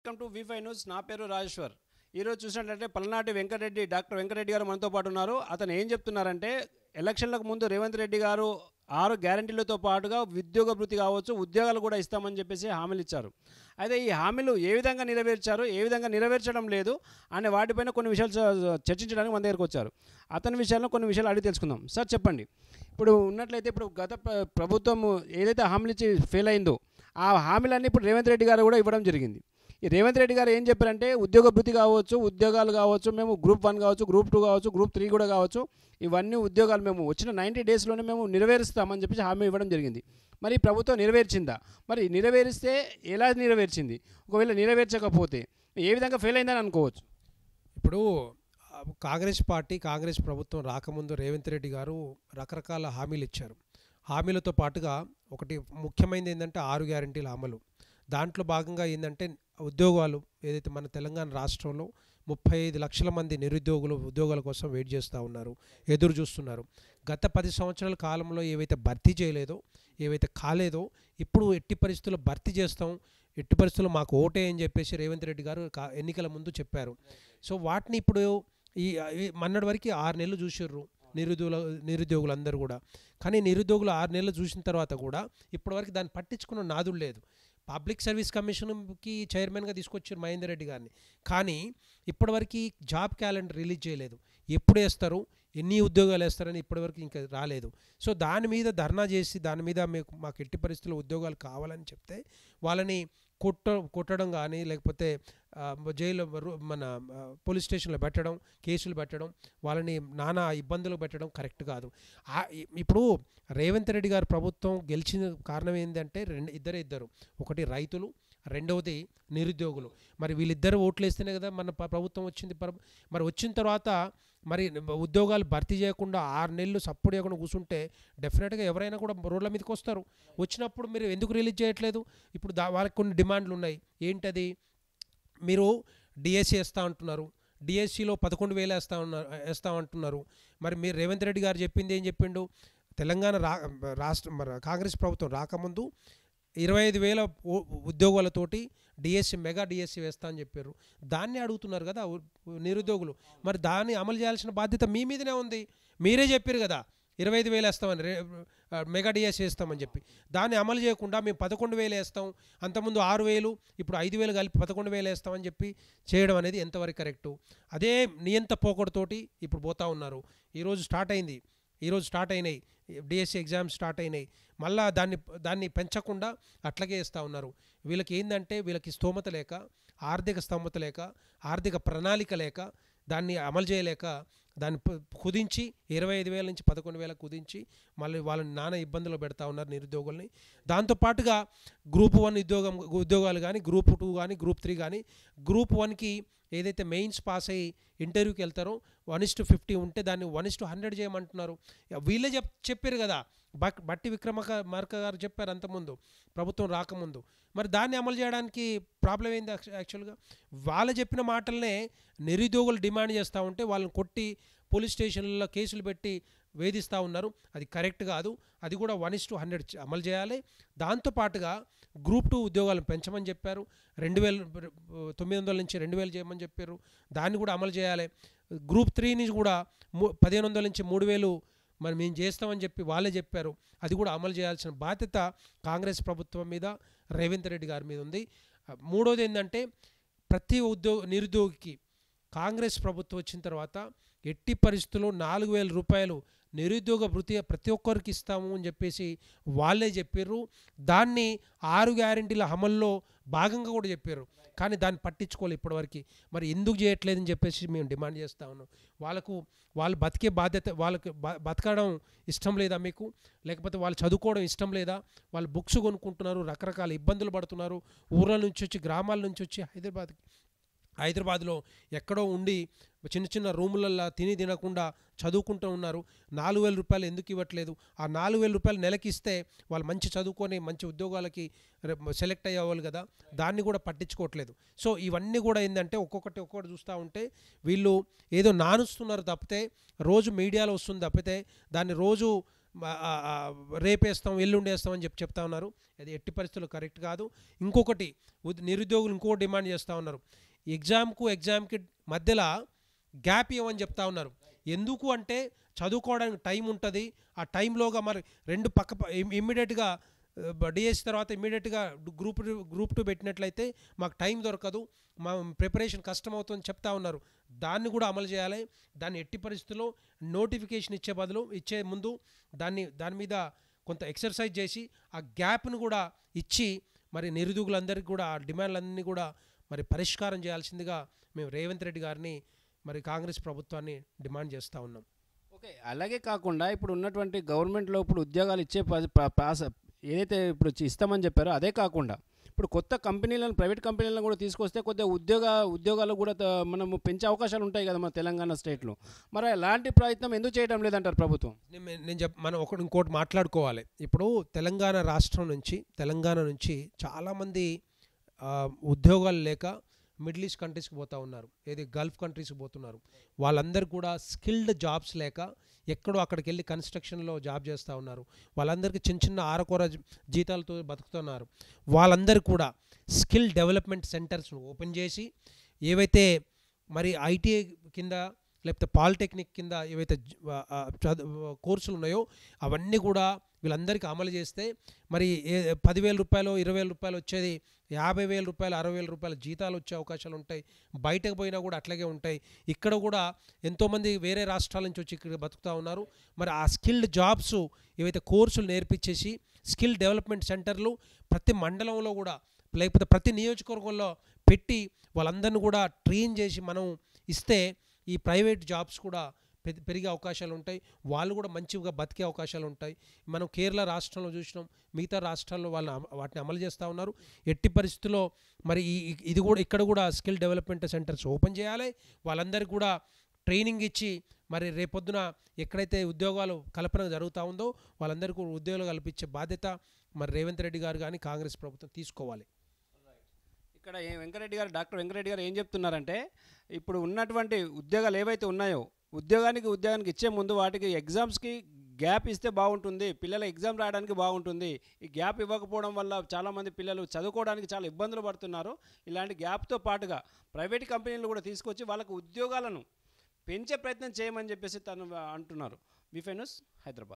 Welcome to వి5 news. నా పేరు రాజేశ్వర్. ఈరోజు చూసినట్లయితే పల్నాటి వెంకటరెడ్డి, డాక్టర్ వెంకటరెడ్డి గారు మనతో పాటు ఉన్నారు. అతను ఏం చెప్తున్నారంటే, ఎలక్షన్లకు ముందు రేవంత్ రెడ్డి గారు 6 గ్యారంటీలతో పాటుగా ఉద్యోగ భృతి కావచ్చు, ఉద్యోగాలు కూడా ఇస్తామని చెప్పేసి హామీలు ఇచ్చారు. అయితే ఈ హామీలు ఏ విధంగా నెరవేర్చారు, ఏ విధంగా నెరవేర్చడం లేదు అనే వాటిపైన కొన్ని విషయాలు చర్చించడానికి మన దగ్గరకు వచ్చారు. అతని విషయాల్లో కొన్ని విషయాలు అడిగి తెలుసుకుందాం. సార్ చెప్పండి, ఇప్పుడు ఉన్నట్లయితే ఇప్పుడు గత ప్రభుత్వం ఏదైతే హామీలు ఇచ్చి ఫెయిల్ అయిందో ఆ హామీలన్నీ ఇప్పుడు రేవంత్ రెడ్డి గారు కూడా ఇవ్వడం జరిగింది. ఈ రేవంత్ రెడ్డి గారు ఏం చెప్పారంటే, ఉద్యోగ భృతి కావచ్చు, ఉద్యోగాలు కావచ్చు, మేము గ్రూప్ 1 కావచ్చు, గ్రూప్ 2 కావచ్చు, గ్రూప్ 3 కూడా కావచ్చు, ఇవన్నీ ఉద్యోగాలు మేము వచ్చిన 90 డేస్లోనే మేము నెరవేరుస్తామని చెప్పి హామీ ఇవ్వడం జరిగింది. మరి ప్రభుత్వం నెరవేర్చిందా? మరి నెరవేరిస్తే ఎలా నెరవేర్చింది? ఒకవేళ నెరవేర్చకపోతే ఏ విధంగా ఫెయిల్ అయిందని అనుకోవచ్చు? ఇప్పుడు కాంగ్రెస్ ప్రభుత్వం రాకముందు రేవంత్ రెడ్డి గారు రకరకాల హామీలు ఇచ్చారు. హామీలతో పాటుగా ఒకటి ముఖ్యమైనది ఏంటంటే 6 గ్యారంటీల అమలు. దాంట్లో భాగంగా ఏంటంటే ఉద్యోగాలు ఏదైతే మన తెలంగాణ రాష్ట్రంలో 35 లక్షల మంది నిరుద్యోగులు ఉద్యోగాల కోసం వెయిట్ చేస్తూ ఉన్నారు, ఎదురు చూస్తున్నారు. గత 10 సంవత్సరాల కాలంలో ఏవైతే భర్తీ చేయలేదో, ఏవైతే కాలేదో, ఇప్పుడు ఎట్టి పరిస్థితుల్లో భర్తీ చేస్తాం, ఎట్టి పరిస్థితుల్లో మాకు ఓటే అని చెప్పేసి రేవంత్ రెడ్డి గారు ఎన్నికల ముందు చెప్పారు. సో వాటిని ఇప్పుడు ఈ మొన్నటి వరకు 6 నెలలు చూసిర్రు నిరుద్యోగులందరూ కూడా. కానీ నిరుద్యోగులు 6 నెలలు చూసిన తర్వాత కూడా ఇప్పటివరకు దాన్ని పట్టించుకున్న నాదుడు లేదు. పబ్లిక్ సర్వీస్ కమిషన్కి చైర్మన్గా తీసుకొచ్చారు మహేందర్ రెడ్డి గారిని, కానీ ఇప్పటివరకు జాబ్ క్యాలెండర్ రిలీజ్ చేయలేదు. ఎప్పుడు వేస్తారు, ఎన్ని ఉద్యోగాలు వేస్తారని ఇప్పటివరకు ఇంకా రాలేదు. సో దాని మీద ధర్నా చేసి దాని మీద మాకు ఎట్టి పరిస్థితుల్లో ఉద్యోగాలు కావాలని చెప్తే వాళ్ళని కొట్టడం కానీ, లేకపోతే జైలు మన పోలీస్ స్టేషన్లో పెట్టడం, కేసులు పెట్టడం, వాళ్ళని నానా ఇబ్బందులు పెట్టడం కరెక్ట్ కాదు. ఇప్పుడు రేవంత్ రెడ్డి గారు ప్రభుత్వం గెలిచిన కారణం ఏంటంటే ఇద్దరు, ఒకటి రైతులు, రెండవది నిరుద్యోగులు. మరి వీళ్ళిద్దరు ఓట్లు వేస్తేనే కదా మన ప్రభుత్వం వచ్చింది. మరి వచ్చిన తర్వాత మరి ఉద్యోగాలు భర్తీ చేయకుండా 6 నెలలు సపోర్ట్ చేయకుండా కూర్చుంటే డెఫినెట్గా ఎవరైనా కూడా రోడ్ల మీదకి వస్తారు. వచ్చినప్పుడు మీరు ఎందుకు రిలీజ్ చేయట్లేదు? ఇప్పుడు వాళ్ళకి కొన్ని డిమాండ్లు ఉన్నాయి. ఏంటది? మీరు డిఎస్సి వేస్తా అంటున్నారు, డిఎస్సిలో 11,000 వేస్తామంటున్నారు. మరి మీరు రేవంత్ రెడ్డి గారు చెప్పింది ఏం చెప్పిండు? తెలంగాణ కాంగ్రెస్ ప్రభుత్వం రాకముందు 25,000 ఉద్యోగాలతోటి మెగా డిఎస్సి వేస్తా అని చెప్పారు. దాన్ని అడుగుతున్నారు కదా నిరుద్యోగులు. మరి దాన్ని అమలు చేయాల్సిన బాధ్యత మీ మీదనే ఉంది. మీరే చెప్పారు కదా 25,000 వేస్తామని, మెగా డిఎస్సి వేస్తామని చెప్పి. దాన్ని అమలు చేయకుండా మేము 11,000 వేస్తాం, అంతకుముందు 6,000, ఇప్పుడు 5,000 కలిపి 11,000 వేస్తామని చెప్పి చేయడం అనేది ఎంతవరకు కరెక్టు? అదే నియంత పోకడతోటి ఇప్పుడు పోతా ఉన్నారు. ఈరోజు స్టార్ట్ అయినాయి డిఎస్సి ఎగ్జామ్స్ స్టార్ట్ అయినాయి. మళ్ళా దాన్ని పెంచకుండా అట్లాగే వేస్తూ ఉన్నారు. వీళ్ళకి ఏంటంటే వీళ్ళకి స్తోమత లేక, ఆర్థిక స్తోమత లేక, ఆర్థిక ప్రణాళిక లేక, దాన్ని అమలు చేయలేక దాన్ని కుదించి 25,000 నుంచి 11,000 కుదించి మళ్ళీ వాళ్ళని నానా ఇబ్బందులు పెడతా ఉన్నారు నిరుద్యోగుల్ని. దాంతోపాటుగా గ్రూప్ 1 ఉద్యోగాలు కానీ, గ్రూప్ 2 కానీ, గ్రూప్ 3 కానీ, గ్రూప్ 1కి ఏదైతే మెయిన్స్ పాస్ అయ్యి ఇంటర్వ్యూకి వెళ్తారో 1:50 ఉంటే దాన్ని 1:100 చేయమంటున్నారు. వీళ్ళే చెప్పారు కదా, బట్టి విక్రమార్క గారు చెప్పారు అంతకుముందు ప్రభుత్వం రాకముందు. మరి దాన్ని అమలు చేయడానికి ప్రాబ్లం ఏంది? యాక్చువల్గా వాళ్ళు చెప్పిన మాటలనే నిరుద్యోగులు డిమాండ్ చేస్తూ ఉంటే వాళ్ళని కొట్టి పోలీస్ స్టేషన్లలో కేసులు పెట్టి వేధిస్తూ ఉన్నారు. అది కరెక్ట్ కాదు. అది కూడా 1:100 అమలు చేయాలి. దాంతోపాటుగా గ్రూప్ 2 ఉద్యోగాలను పెంచమని చెప్పారు. 2,900 నుంచి 2,000 చేయమని చెప్పారు. దాన్ని కూడా అమలు చేయాలి. గ్రూప్ 3ని కూడా 1,500 నుంచి 3,000 మరి మేము చేస్తామని చెప్పి వాళ్ళే చెప్పారు. అది కూడా అమలు చేయాల్సిన బాధ్యత కాంగ్రెస్ ప్రభుత్వం మీద, రేవంత్ రెడ్డి గారి మీద ఉంది. మూడోది ఏంటంటే, ప్రతి నిరుద్యోగికి కాంగ్రెస్ ప్రభుత్వం వచ్చిన తర్వాత ఎట్టి పరిస్థితుల్లో 4,000 రూపాయలు నిరుద్యోగ భృతి ప్రతి ఒక్కరికి ఇస్తాము అని చెప్పేసి వాళ్ళే చెప్పారు. దాన్ని 6 గ్యారెంటీల అమల్లో భాగంగా కూడా చెప్పారు. కానీ దాన్ని పట్టించుకోవాలి ఇప్పటివరకు. మరి ఎందుకు చేయట్లేదని చెప్పేసి మేము డిమాండ్ చేస్తూ ఉన్నాం. వాళ్ళు బతికే బాధ్యత, వాళ్ళకి బతకడం ఇష్టం లేదా మీకు? లేకపోతే వాళ్ళు చదువుకోవడం ఇష్టం లేదా? వాళ్ళు బుక్స్ కొనుక్కుంటున్నారు, రకరకాల ఇబ్బందులు పడుతున్నారు. ఊర్ల నుంచి వచ్చి, గ్రామాల నుంచి వచ్చి హైదరాబాద్లో ఎక్కడో ఉండి చిన్న చిన్న రూములల్లో తినకుండా చదువుకుంటూ ఉన్నారు. 4,000 రూపాయలు ఎందుకు ఇవ్వట్లేదు? ఆ 4,000 రూపాయలు నెలకి ఇస్తే వాళ్ళు మంచి చదువుకొని మంచి ఉద్యోగాలకి సెలెక్ట్ అయ్యేవాళ్ళు కదా. దాన్ని కూడా పట్టించుకోవట్లేదు. సో ఇవన్నీ కూడా ఏంటంటే ఒక్కొక్కటి చూస్తూ ఉంటే వీళ్ళు ఏదో నానుస్తున్నారు తప్పితే, రోజు మీడియాలో వస్తుంది తప్పితే దాన్ని రోజు రేపేస్తాం ఎల్లుండేస్తాం అని చెప్తా ఉన్నారు. అది ఎట్టి పరిస్థితుల్లో కరెక్ట్ కాదు. ఇంకొకటి నిరుద్యోగులు ఇంకో డిమాండ్ చేస్తూ ఉన్నారు, ఎగ్జామ్కి మధ్యలో గ్యాప్ ఇవ్వమని చెప్తా ఉన్నారు. ఎందుకు అంటే చదువుకోవడానికి టైం ఉంటుంది, ఆ టైంలోగా మరి రెండు ఇమ్మీడియట్గా డిఎస్సి తర్వాత ఇమ్మీడియట్గా గ్రూప్ 2 పెట్టినట్లయితే మాకు టైం దొరకదు, మా ప్రిపరేషన్ కష్టమవుతుందని చెప్తా ఉన్నారు. దాన్ని కూడా అమలు చేయాలి. దాన్ని ఎట్టి పరిస్థితుల్లో నోటిఫికేషన్ ఇచ్చే ముందు దాని మీద కొంత ఎక్సర్సైజ్ చేసి ఆ గ్యాప్ను కూడా ఇచ్చి మరి నిరుద్యోగులందరికీ కూడా ఆ డిమాండ్లన్నీ కూడా మరి పరిష్కారం చేయాల్సిందిగా మేము రేవంత్ రెడ్డి గారిని మరి కాంగ్రెస్ ప్రభుత్వాన్ని డిమాండ్ చేస్తూ ఉన్నాం. ఓకే, అలాగే కాకుండా ఇప్పుడు ఉన్నటువంటి గవర్నమెంట్లో ఇప్పుడు ఉద్యోగాలు ఇచ్చే ఏదైతే ఇప్పుడు ఇస్తామని చెప్పారో అదే కాకుండా ఇప్పుడు కొత్త కంపెనీలను, ప్రైవేట్ కంపెనీలను కూడా తీసుకొస్తే కొద్దిగా ఉద్యోగాలు కూడా మనము పెంచే అవకాశాలు ఉంటాయి కదా మన తెలంగాణ స్టేట్లో. మరి అలాంటి ప్రయత్నం ఎందుకు చేయడం లేదంటారు ప్రభుత్వం? మనం ఇంకోటి మాట్లాడుకోవాలి. ఇప్పుడు తెలంగాణ నుంచి చాలామంది ఉద్యోగాలు లేక మిడిల్ ఈస్ట్ కంట్రీస్కి పోతూ ఉన్నారు, గల్ఫ్ కంట్రీస్కి పోతున్నారు. వాళ్ళందరూ కూడా స్కిల్డ్ జాబ్స్ లేక ఎక్కడో అక్కడికి వెళ్ళి కన్స్ట్రక్షన్లో జాబ్ చేస్తూ ఉన్నారు. వాళ్ళందరికీ చిన్న ఆరకూర జీతాలతో బతుకుతున్నారు. వాళ్ళందరూ కూడా స్కిల్ డెవలప్మెంట్ సెంటర్స్ ఓపెన్ చేసి ఏవైతే మరి ఐటీఐ కింద లేకపోతే పాలిటెక్నిక్ కింద ఏవైతే కోర్సులు ఉన్నాయో అవన్నీ కూడా వీళ్ళందరికీ అమలు చేస్తే మరి 10,000 రూపాయలు 20,000 రూపాయలు వచ్చేది 50,000 రూపాయలు 60,000 రూపాయల జీతాలు వచ్చే అవకాశాలు ఉంటాయి. బయటకు పోయినా కూడా అట్లాగే ఉంటాయి. ఇక్కడ కూడా ఎంతోమంది వేరే రాష్ట్రాల నుంచి వచ్చి ఇక్కడ బతుకుతూ ఉన్నారు. మరి ఆ స్కిల్డ్ జాబ్స్ ఏవైతే కోర్సులు నేర్పించేసి స్కిల్ డెవలప్మెంట్ సెంటర్లు ప్రతి మండలంలో కూడా లేకపోతే ప్రతి నియోజకవర్గంలో పెట్టి వాళ్ళందరినీ కూడా ట్రైన్ చేసి మనం ఇస్తే ఈ ప్రైవేట్ జాబ్స్ కూడా పెరిగే అవకాశాలు ఉంటాయి. వాళ్ళు కూడా మంచిగా బతికే అవకాశాలు ఉంటాయి. మనం కేరళ రాష్ట్రంలో చూసినాం, మిగతా రాష్ట్రాల్లో వాటిని అమలు చేస్తూ ఉన్నారు. ఎట్టి పరిస్థితుల్లో మరి ఇక్కడ కూడా స్కిల్ డెవలప్మెంట్ సెంటర్స్ ఓపెన్ చేయాలి. వాళ్ళందరికీ కూడా ట్రైనింగ్ ఇచ్చి మరి రేపొద్దున ఎక్కడైతే ఉద్యోగాలు కల్పన జరుగుతూ ఉందో వాళ్ళందరికీ ఉద్యోగాలు కల్పించే బాధ్యత మరి రేవంత్ రెడ్డి గారు కానీ కాంగ్రెస్ ప్రభుత్వం తీసుకోవాలి. ఇక్కడ డాక్టర్ వెంకరెడ్డి గారు ఏం చెప్తున్నారంటే ఇప్పుడు ఉన్నటువంటి ఉద్యోగాలు ఏవైతే ఉన్నాయో ఉద్యోగానికి ఇచ్చే ముందు వాటికి ఎగ్జామ్స్కి గ్యాప్ ఇస్తే బాగుంటుంది, పిల్లల ఎగ్జామ్ రాయడానికి బాగుంటుంది. ఈ గ్యాప్ ఇవ్వకపోవడం వల్ల చాలామంది పిల్లలు చదువుకోవడానికి చాలా ఇబ్బందులు పడుతున్నారు. ఇలాంటి గ్యాప్తో పాటుగా ప్రైవేట్ కంపెనీలు కూడా తీసుకొచ్చి వాళ్ళకు ఉద్యోగాలను పెంచే ప్రయత్నం చేయమని చెప్పేసి తను అంటున్నారు. V five news, Hyderabad.